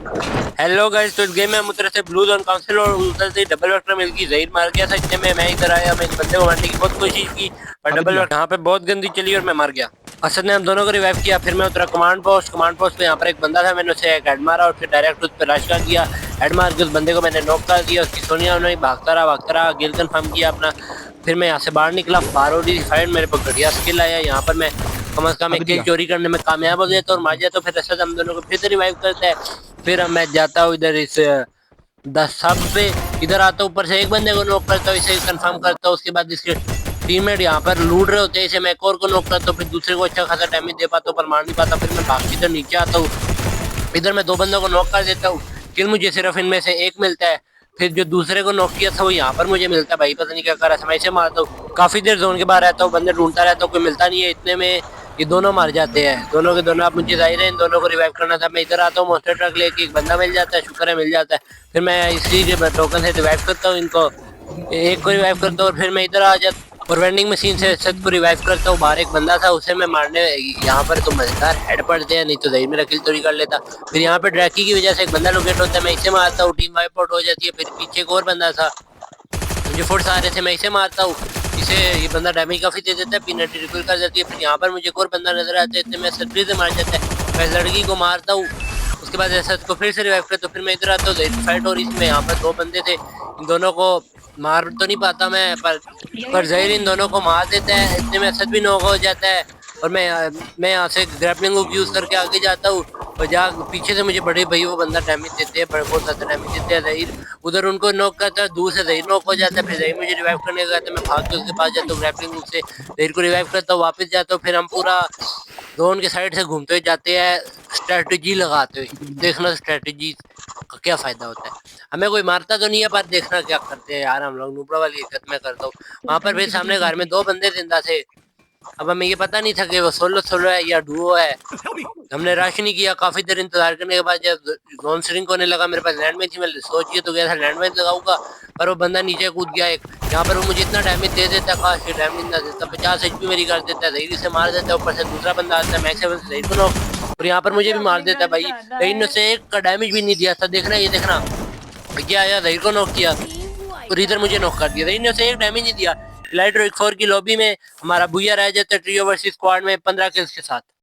Hello guys, तो इस game में हम उतरे थे ब्लू जोन काउंसिल और उधर से डबल वेक्टर मिल गई, जहीर मार गया था। इतने में मैं इधर आया, मैं इस बंदे को मारने की बहुत कोशिश की पर अभी डबल दिया। वेक्टर यहाँ पे बहुत गंदी चली और मैं मर गया। असद ने हम दोनों को रिवाइव किया। फिर मैं उतरा कमांड पोस्ट पे यहाँ पर एक बंदा था, मैंने उसे एक हेड मारा और फिर डायरेक्ट उस पर रश कर दिया। हेड मार के उस बंदे को मैंने नॉक कर दिया। उसकी सोनिया उन्होंने भागता रहा गिल कन्फर्म किया अपना। फिर मैं यहाँ से बाहर निकला, बाहर हो रही थी फाइट, मेरे पर घटिया स्किल आया। यहाँ पर मैं कम से कम अभी एक किल दिया। चोरी करने में कामयाब हो गया तो और मार जाता। तो फिर असद हम दोनों को फिर से रिवाइव करता है। फिर मैं जाता हूँ इधर इस 10 सब पे, इधर आता हूँ, ऊपर से एक बंदे को नॉक करता हूँ, इसे कंफर्म करता हूँ। उसके बाद इसके टीममेट यहाँ पर लूट रहे होते हैं, इसे मैं एक और को नॉक करता हूँ, फिर दूसरे को अच्छा खासा डैमेज दे पाता हूँ पर मार नहीं पाता। फिर मैं भाग के इधर नीचे आता हूँ, इधर मैं 2 बंदों को नॉक कर देता हूँ। किल मुझे सिर्फ इनमें से एक मिलता है। फिर जो दूसरे को नॉक किया था वो यहाँ पर मुझे मिलता है। भाई पता नहीं क्या कर रहा था, मैं इसे मारता हूँ। काफी देर जोन के बाहर रहता हूँ, बंदे ढूंढता रहता हूँ, कोई मिलता नहीं है। इतने में ये दोनों मार जाते हैं, दोनों के दोनों। अब मुझे जाहिर है इन दोनों को रिवाइव करना था। मैं इधर आता हूँ मोस्टर ट्रक लेके, एक बंदा मिल जाता है, शुक्र है मिल जाता है। फिर मैं इसी के टोकन से रिवाइव करता हूँ इनको, एक को रिवाइव करता हूँ और फिर मैं इधर आ जाता और वेंडिंग मशीन से सच को रिवाइव करता हूँ। बाहर एक बंदा था, उसे मैं मारने यहाँ पर तो मजेदार हेड पड़ते हैं, नहीं तो जही मेरा किल चोरी कर लेता। फिर यहाँ पे ड्रैकी की वजह से एक बंदा लोकेट होता है, मैं इसे मारता हूँ, टीम वाइप आउट हो जाती है। फिर पीछे एक और बंदा था, मुझे फुट्स आ रहे थे, मैं इसे मारता हूँ, इसे ये बंदा डैमेज काफी दे देता है, पीनट रिकॉल कर जाती है। फिर यहाँ पर मुझे एक और बंदा नजर आता है, इतने में सटरी से मार जाता है। मैं इस लड़की को मारता हूँ, उसके बाद ऐसा को फिर से रिवाइव करता हूँ। फिर मैं इधर आता हूँ, फाइट और इसमें यहाँ पर 2 बंदे थे, इन दोनों को मार तो नहीं पाता मैं, पर जहीर इन दोनों को मार देता है। इतने में असद भी नॉक हो जाता है और मैं यहाँ से ग्रैपलिंग हुक यूज करके आगे जाता हूँ और जा पीछे से मुझे बड़े भाई वो बंदा डैमेज देते हैं, बहुत ज्यादा डैमेज देते हैं। जहीर उधर उनको नॉक करता है, दूर से जहीर नॉक हो जाता है। फिर जहीर मुझे रिवाइव करने का कहता है, मैं भाग के उसके पास जाता हूँ, ग्रैपलिंग हुक से जहीर को रिवाइव करता हूँ, वापस जाता हूँ। फिर हम पूरा जोन के साइड से घूमते हुए जाते हैं, स्ट्रेटेजी लगाते हुए। देखना स्ट्रेटेजी का क्या फायदा होता है। हमें कोई मारता तो नहीं है पर देखना क्या करते हैं यार हम लोग, नुबड़ा वाली हरकत मैं करता हूँ। वहां पर फिर सामने घर में 2 बंदे जिंदा थे। अब हमें ये पता नहीं था कि वो सोलो सोलो है या डुओ है। हमने रश नहीं किया, काफी देर इंतजार करने के बाद जब जोन श्रिंक होने लगा, मेरे पास लैंड में थी, मैं सोचिए तो गया था लैंड में लगाऊंगा, पर वो बंदा नीचे कूद गया एक। यहाँ पर वो मुझे इतना डैमेज दे देता, काश डैमेज ना देता, 50 एचपी मेरी कर देता है, जहीर से मार देता है। ऊपर से दूसरा बंदा आता है, मैक्स 7 से जहीर को नॉक, और यहाँ पर मुझे भी मार देता है भाई। लेकिन उससे एक का डैमेज भी नहीं दिया था, देखना ये देखना, क्या आया, जहीर को नॉक किया और इधर मुझे नॉक कर दिया। जहीर ने उसे एक डैमेज नहीं दिया। लाइट 4 की लॉबी में हमारा भूया रह जाता है ट्रियो वर्सेस स्क्वाड में 15 किल्स के साथ।